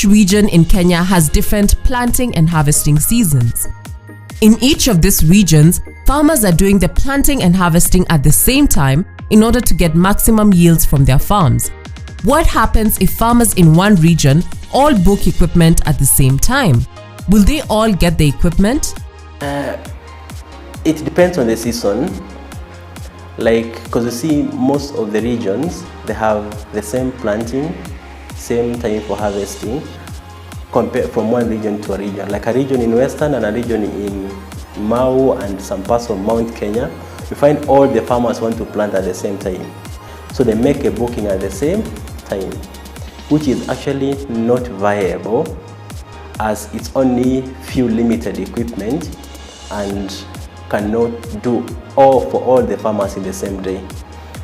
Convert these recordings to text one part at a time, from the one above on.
Each region in Kenya has different planting and harvesting seasons. In each of these regions, farmers are doing the planting and harvesting at the same time in order to get maximum yields from their farms. What happens if farmers in one region all book equipment at the same time? Will they all get the equipment? It depends on the season. Because you see, most of the regions, they have the same planting, same time for harvesting, compared from one region to a region. Like a region in Western and a region in Mau and some parts of Mount Kenya, you find all the farmers want to plant at the same time. So they make a booking at the same time, which is actually not viable, as it's only few limited equipment and cannot do all for all the farmers in the same day.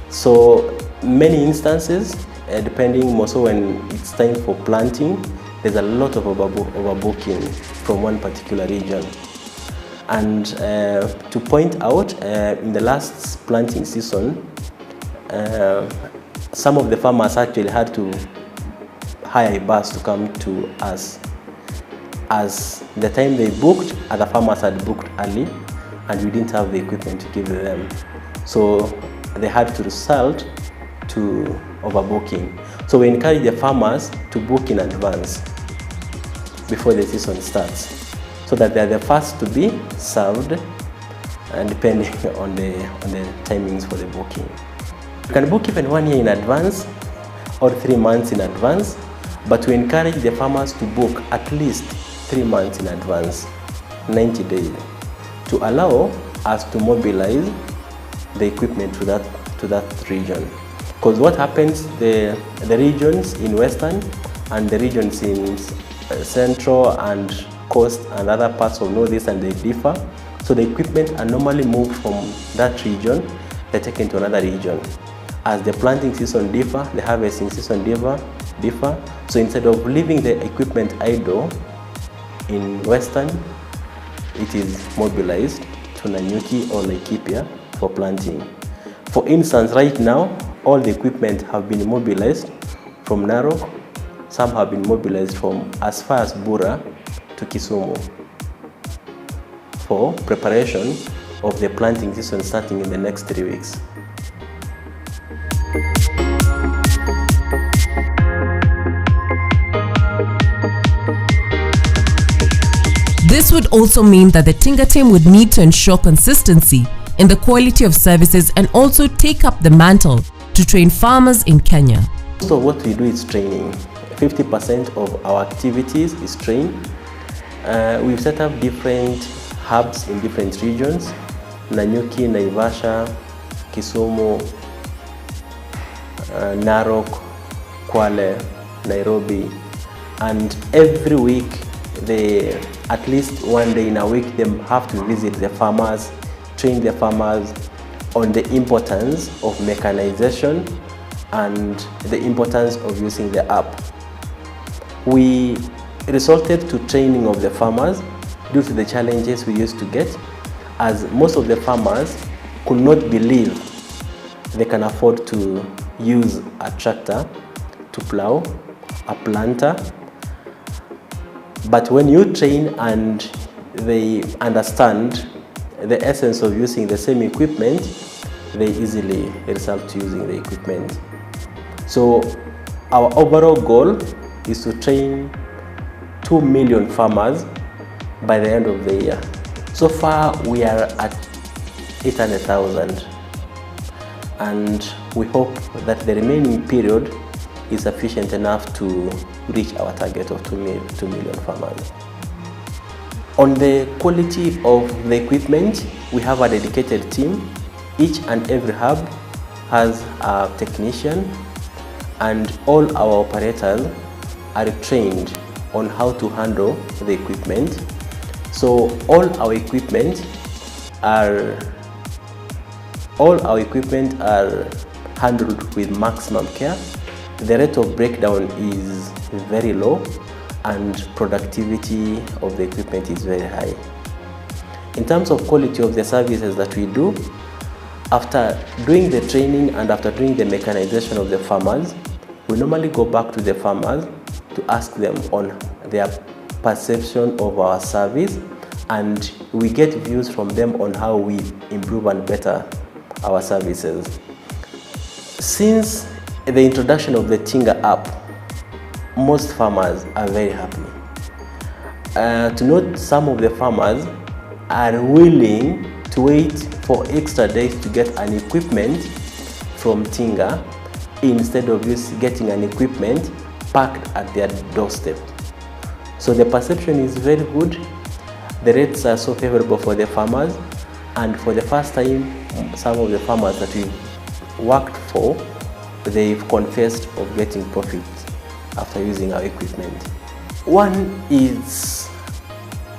So many instances, depending more so when it's time for planting, there's a lot of overbooking from one particular region. And to point out, in the last planting season, some of the farmers actually had to hire a bus to come to us, as the time they booked, other farmers had booked early and we didn't have the equipment to give them. So they had to resort to overbooking. So we encourage the farmers to book in advance before the season starts, so that they are the first to be served, and depending on the timings for the booking. You can book even 1 year in advance or 3 months in advance, but we encourage the farmers to book at least 3 months in advance, 90 days, to allow us to mobilize the equipment to that region. Because what happens, the regions in Western and the regions in Central and Coast and other parts of Northeast, and they differ. So the equipment are normally moved from that region, they're taken to another region. As the planting season differ, the harvesting season differ. So instead of leaving the equipment idle in Western, it is mobilized to Nanyuki or Laikipia for planting. For instance, right now, all the equipment have been mobilized from Narok. Some have been mobilized from as far as Bura to Kisumu for preparation of the planting season starting in the next 3 weeks. This would also mean that the Tinga team would need to ensure consistency in the quality of services and also take up the mantle to train farmers in Kenya. So what we do is training. 50% of our activities is train. We've set up different hubs in different regions: Nanyuki, Naivasha, Kisumu, Narok, Kwale, Nairobi, and every week, at least 1 day in a week, they have to visit the farmers, train the farmers on the importance of mechanization and the importance of using the app. We resorted to training of the farmers due to the challenges we used to get, as most of the farmers could not believe they can afford to use a tractor to plow, a planter. But when you train and they understand the essence of using the same equipment, they easily resort to using the equipment. So our overall goal is to train 2 million farmers by the end of the year. So far we are at 800,000, and we hope that the remaining period is sufficient enough to reach our target of 2 million farmers. On the quality of the equipment, we have a dedicated team. Each and every hub has a technician, and all our operators are trained on how to handle the equipment. So all our equipment are handled with maximum care. The rate of breakdown is very low, and productivity of the equipment is very high. In terms of quality of the services that we do, after doing the training and after doing the mechanization of the farmers, we normally go back to the farmers to ask them on their perception of our service, and we get views from them on how we improve and better our services. Since the introduction of the Tinga app, most farmers are very happy. To note, some of the farmers are willing to wait for extra days to get an equipment from Tinga instead of getting an equipment packed at their doorstep. So the perception is very good. The rates are so favorable for the farmers, and for the first time, some of the farmers that we've worked for, they've confessed of getting profit after using our equipment. One is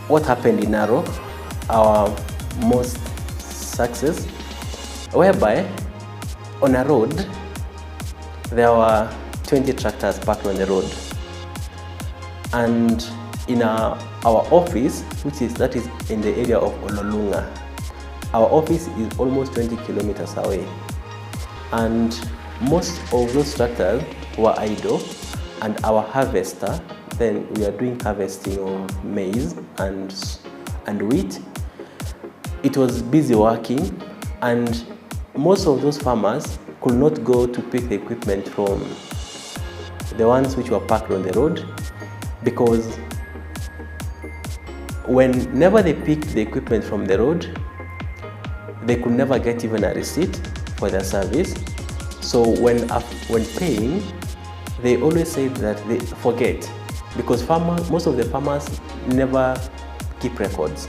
what happened in Narok, our most success, whereby on a road there were 20 tractors parked on the road, and in our office, that is in the area of Ololunga, our office is almost 20 kilometers away, and most of those tractors were idle, and our harvester, then we are doing harvesting of maize and wheat. It was busy working, and most of those farmers could not go to pick the equipment from the ones which were parked on the road, because whenever they picked the equipment from the road, they could never get even a receipt for their service. So when paying, they always say that they forget, because most of the farmers never keep records.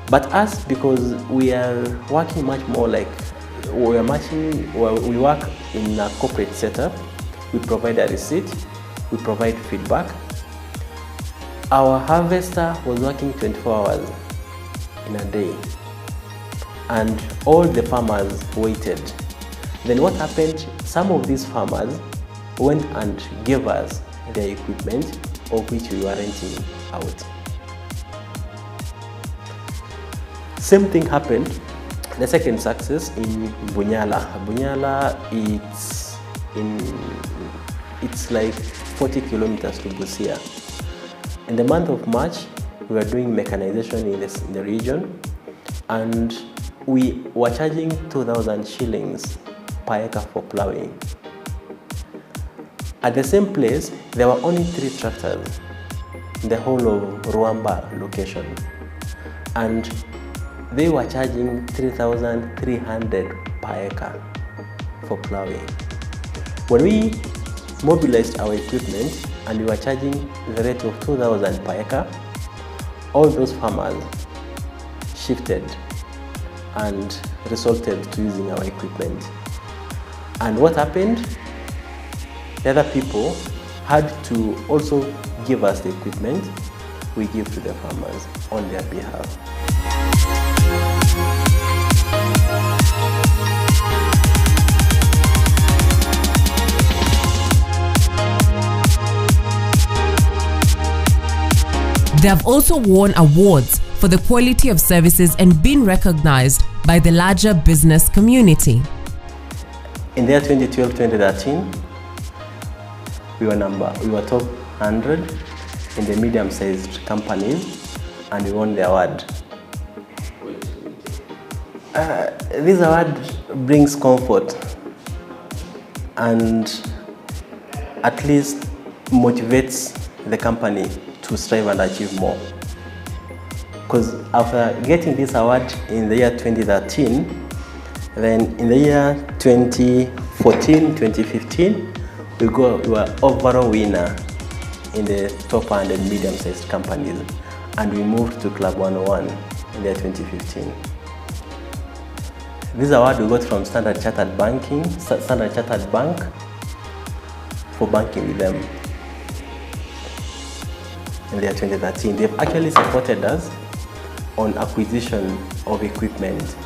But us, because we are working much more like we work in a corporate setup, we provide a receipt, we provide feedback. Our harvester was working 24 hours in a day, and all the farmers waited. Then what happened? Some of these farmers went and gave us their equipment, of which we were renting out. Same thing happened. The second success in Bunyala. Bunyala, it's like 40 kilometers to Busia. In the month of March, we were doing mechanization in the region, and we were charging 2,000 shillings per acre for plowing. At the same place, there were only 3 tractors in the whole of Ruamba location, and they were charging 3,300 per acre for plowing. When we mobilized our equipment and we were charging the rate of 2,000 per acre, all those farmers shifted and resorted to using our equipment. And what happened? The other people had to also give us the equipment we give to the farmers on their behalf. They have also won awards for the quality of services and been recognized by the larger business community. In the year 2012-2013, we were top 100 in the medium-sized companies, and we won the award. This award brings comfort and at least motivates the company to strive and achieve more. Because after getting this award in the year 2013, then in the year 2014-2015, we were overall winner in the top 100 medium-sized companies, and we moved to Club 101 in the year 2015. This award we got from Standard Chartered Bank for banking with them in the year 2013. They've actually supported us on acquisition of equipment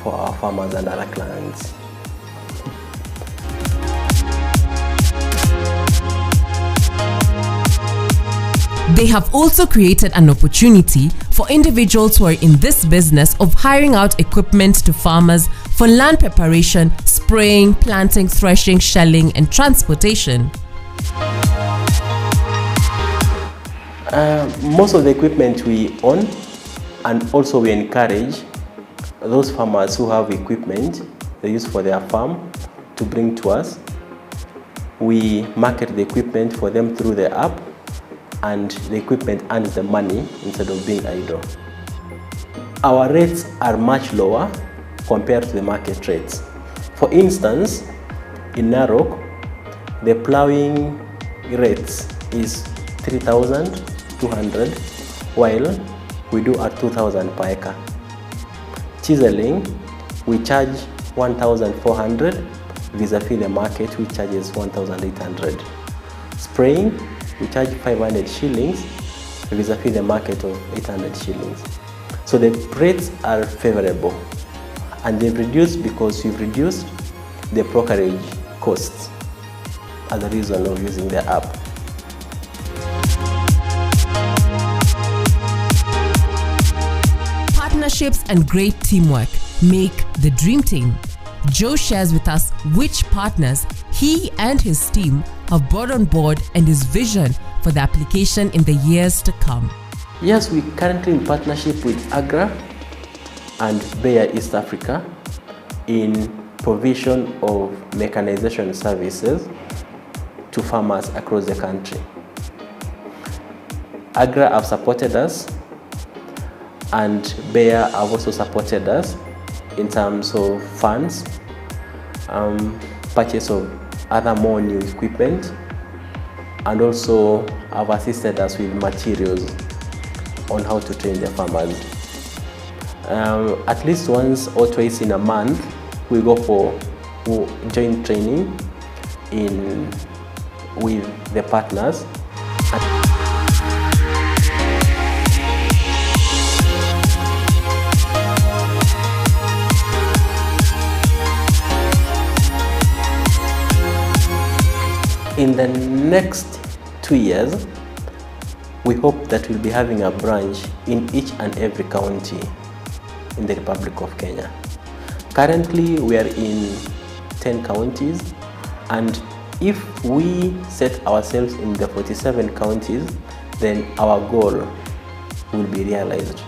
for our farmers and other clients. They have also created an opportunity for individuals who are in this business of hiring out equipment to farmers for land preparation, spraying, planting, threshing, shelling, and transportation. Most of the equipment we own, and also we encourage those farmers who have equipment they use for their farm to bring to us. We market the equipment for them through the app, and the equipment earns the money instead of being idle. Our rates are much lower compared to the market rates. For instance, in Narok, the plowing rates is 3,200, while we do at 2,000 per acre. Chiseling, we charge 1,400 vis-a-vis the market, which charges 1,800. Spraying, we charge 500 shillings vis-a-vis the market of 800 shillings. So the rates are favorable, and they've reduced because we've reduced the brokerage costs as a result of using the app. Partnerships and great teamwork make the dream team. Joe shares with us which partners he and his team have brought on board and his vision for the application in the years to come. Yes, we currently in partnership with Agra and Bayer East Africa in provision of mechanization services to farmers across the country. Agra have supported us, and Bayer have also supported us in terms of funds, purchase of other more new equipment, and also have assisted us with materials on how to train the farmers. At least once or twice in a month, we go for joint training with the partners. In the next 2 years, we hope that we'll be having a branch in each and every county in the Republic of Kenya. Currently, we are in 10 counties, and if we set ourselves in the 47 counties, then our goal will be realized.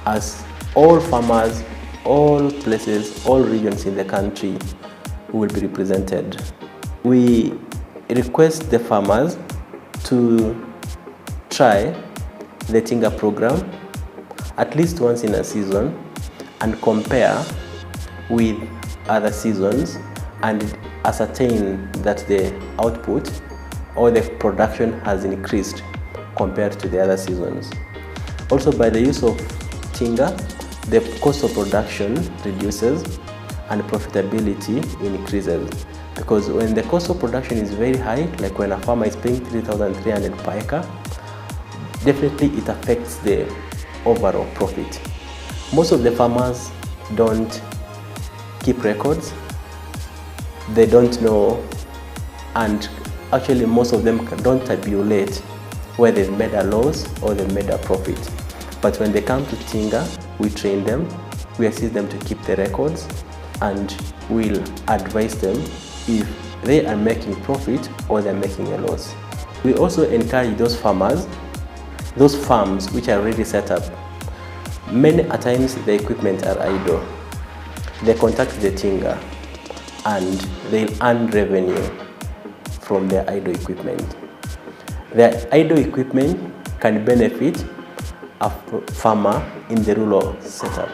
As all farmers, all places, all regions in the country will be represented. We request the farmers to try the Tinga program at least once in a season and compare with other seasons and ascertain that the output or the production has increased compared to the other seasons. Also, by the use of Tinga, the cost of production reduces and profitability increases. Because when the cost of production is very high, like when a farmer is paying 3,300 per acre, definitely it affects the overall profit. Most of the farmers don't keep records, they don't know, and actually most of them don't tabulate where they've made a loss or they've made a profit. But when they come to Tinga, we train them, we assist them to keep the records, and we'll advise them if they are making profit or they're making a loss. We also encourage those farmers, those farms which are already set up. Many a times the equipment are idle. They contact the Tinga and they'll earn revenue from their idle equipment. Their idle equipment can benefit a farmer in the rural setup.